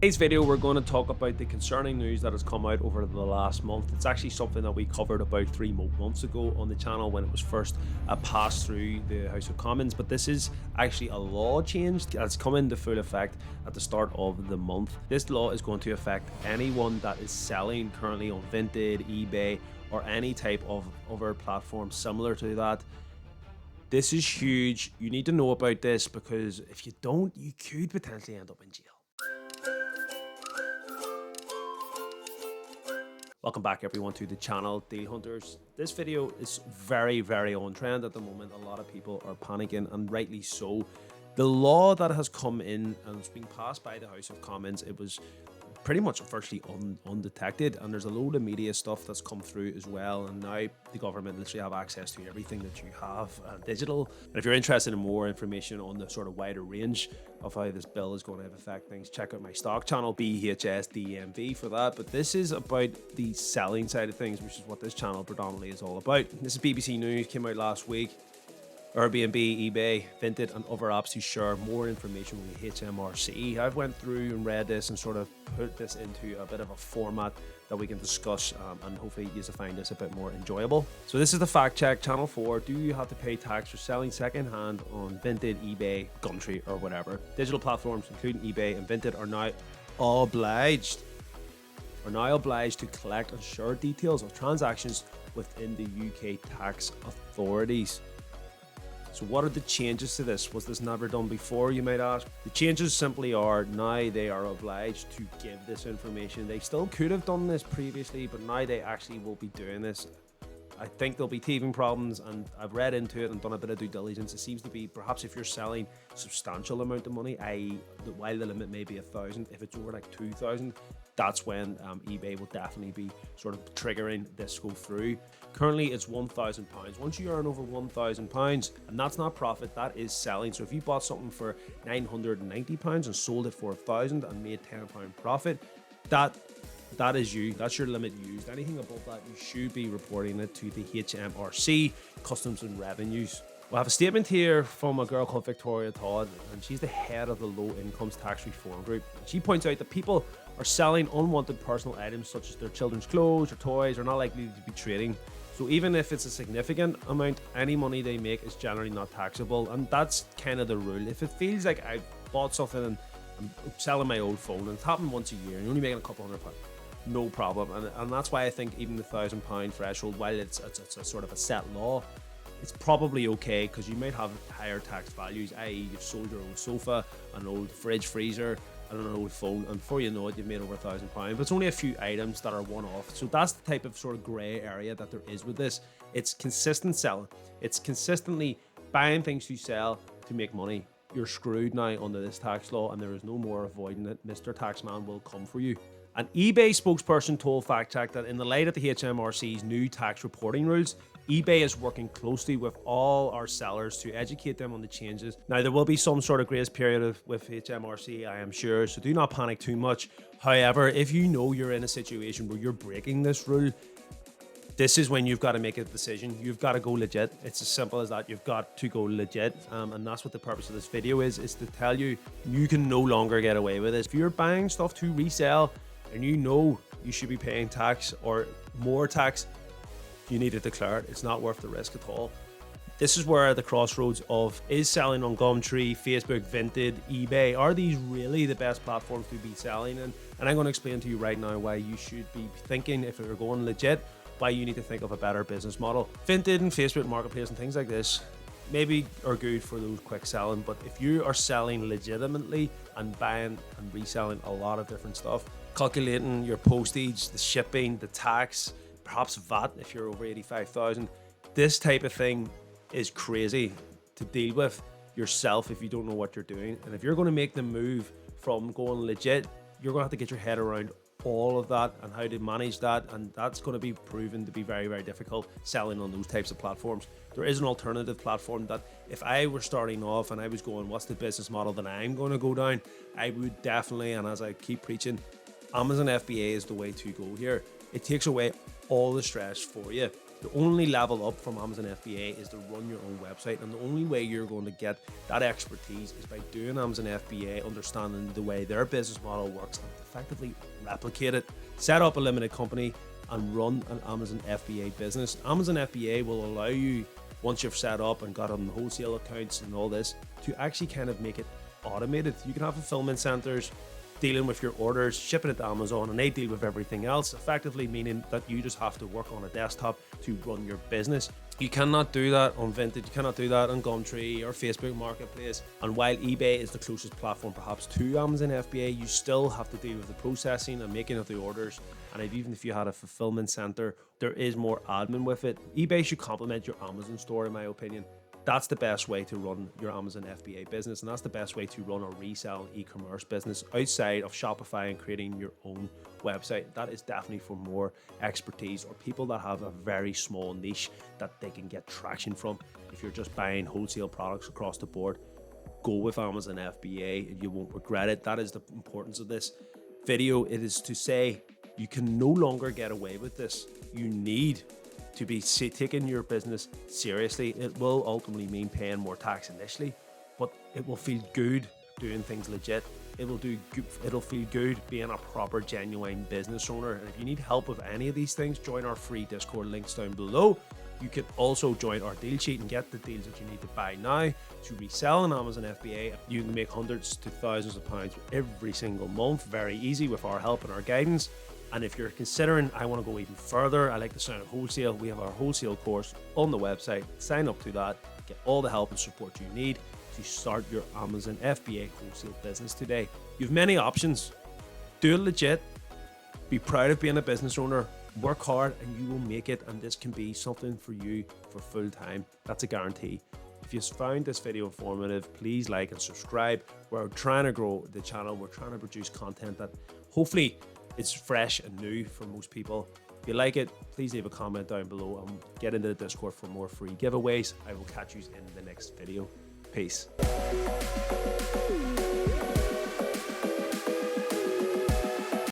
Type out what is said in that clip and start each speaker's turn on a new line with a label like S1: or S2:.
S1: Today's video, we're going to talk about the concerning news that has come out over the last month. It's actually something that we covered about 3 months ago on the channel when it was first passed through the House of Commons, but this is actually a law change that's come into full effect at the start of the month. This law is going to affect anyone that is selling currently on Vinted, eBay, or any type of other platform similar to that. This is huge. You need to know about this because if you don't, you could potentially end up in jail. Welcome back everyone to the channel, Deal Hunters. This video is very on trend at the moment. A lot of people are panicking, and rightly so. The law that has come in and it's been passed by the House of Commons, it was pretty much virtually undetected, and there's a load of media stuff that's come through as well, and now the government literally have access to everything that you have digital. And if you're interested in more information on the sort of wider range of how this bill is going to affect things, check out my stock channel BHSDMV for that. But this is about the selling side of things, which is what this channel predominantly is all about. This is BBC News, came out last week. Airbnb, eBay, Vinted, and other apps to share more information with the HMRC. I've went through and read this and sort of put this into a bit of a format that we can discuss, and hopefully you find this a bit more enjoyable. So this is the fact check, channel 4. Do you have to pay tax for selling secondhand on Vinted, eBay, Gumtree, or whatever? Digital platforms including eBay and Vinted are now obliged to collect and share details of transactions within the UK tax authorities. So what are the changes to this? Was this never done before, you might ask? The changes simply are now they are obliged to give this information. They still could have done this previously, but now they actually will be doing this. I think there'll be teething problems, and I've read into it and done a bit of due diligence. It seems to be perhaps if you're selling substantial amount of money, i.e. while the limit may be 1,000, if it's over like 2,000, that's when eBay will definitely be sort of triggering this go through. Currently it's £1,000. Once you earn over £1,000, and that's not profit, that is selling. So if you bought something for £990 and sold it for 1,000 and made £10 profit, that is you. That's your limit used. Anything above that, you should be reporting it to the HMRC, Customs and Revenues. We have a statement here from a girl called Victoria Todd, and she's the head of the Low Incomes Tax Reform Group. She points out that people are selling unwanted personal items such as their children's clothes or toys are not likely to be trading. So even if it's a significant amount, any money they make is generally not taxable, and that's kind of the rule. If it feels like I bought something and I'm selling my old phone, and it's happened once a year, and you're only making a couple £100, no problem. And that's why I think even the £1,000 threshold, while it's a sort of a set law, it's probably okay because you might have higher tax values, i.e. you've sold your old sofa, an old fridge freezer, and an old phone, and before you know it, you've made over £1,000. But it's only a few items that are one-off. So that's the type of sort of grey area that there is with this. It's consistent selling. It's consistently buying things to sell to make money. You're screwed now under this tax law, and there is no more avoiding it. Mr. Taxman will come for you. An eBay spokesperson told FactCheck that in the light of the HMRC's new tax reporting rules, eBay is working closely with all our sellers to educate them on the changes. Now, there will be some sort of grace period with HMRC, I am sure, so do not panic too much. However, if you know you're in a situation where you're breaking this rule, this is when you've got to make a decision. You've got to go legit. It's as simple as that. You've got to go legit. And that's what the purpose of this video is to tell you you can no longer get away with this. If you're buying stuff to resell and you know you should be paying tax or more tax, you need to declare it. It's not worth the risk at all. This is where the crossroads of is selling on Gumtree, Facebook, Vinted, eBay, are these really the best platforms to be selling in? And I'm going to explain to you right now why you should be thinking, if you're going legit, why you need to think of a better business model. Vinted and Facebook Marketplace and things like this maybe are good for those quick selling, but if you are selling legitimately and buying and reselling a lot of different stuff, calculating your postage, the shipping, the tax, perhaps VAT if you're over 85,000, this type of thing is crazy to deal with yourself if you don't know what you're doing. And if you're going to make the move from going legit, you're going to have to get your head around all of that and how to manage that, and that's going to be proven to be very difficult selling on those types of platforms. There is an alternative platform that if I were starting off and I was going, what's the business model that I'm going to go down, I would definitely, and as I keep preaching, Amazon FBA is the way to go here. It takes away all the stress for you. The only level up from Amazon FBA is to run your own website, and the only way you're going to get that expertise is by doing Amazon FBA, understanding the way their business model works, and effectively replicate it. Set up a limited company and run an Amazon FBA business. Amazon FBA will allow you, once you've set up and got on the wholesale accounts and all this, to actually kind of make it automated. You can have fulfillment centers dealing with your orders, shipping it to Amazon, and they deal with everything else, effectively meaning that you just have to work on a desktop to run your business. You cannot do that on Vinted, you cannot do that on Gumtree or Facebook Marketplace. And while eBay is the closest platform perhaps to Amazon FBA, you still have to deal with the processing and making of the orders. And even if you had a fulfillment center, there is more admin with it. eBay should complement your Amazon store, in my opinion. That's the best way to run your Amazon FBA business, and that's the best way to run a resale e-commerce business outside of Shopify and creating your own website. That is definitely for more expertise or people that have a very small niche that they can get traction from. If you're just buying wholesale products across the board, go with Amazon FBA and you won't regret it. That is the importance of this video. It is to say you can no longer get away with this. You need to be taking your business seriously. It will ultimately mean paying more tax initially, but it will feel good doing things legit. It'll feel good being a proper, genuine business owner. And if you need help with any of these things, join our free Discord links down below. You can also join our deal sheet and get the deals that you need to buy now to resell on Amazon FBA. You can make hundreds to thousands of pounds every single month, very easy with our help and our guidance. And if you're considering, I want to go even further, I like the sound of wholesale, we have our wholesale course on the website. Sign up to that, get all the help and support you need to start your Amazon FBA wholesale business today. You have many options. Do it legit, be proud of being a business owner, work hard, and you will make it. And this can be something for you for full time. That's a guarantee. If you found this video informative, please like and subscribe. We're trying to grow the channel. We're trying to produce content that hopefully it's fresh and new for most people. If you like it, please leave a comment down below and get into the Discord for more free giveaways. I will catch you in the next video. Peace.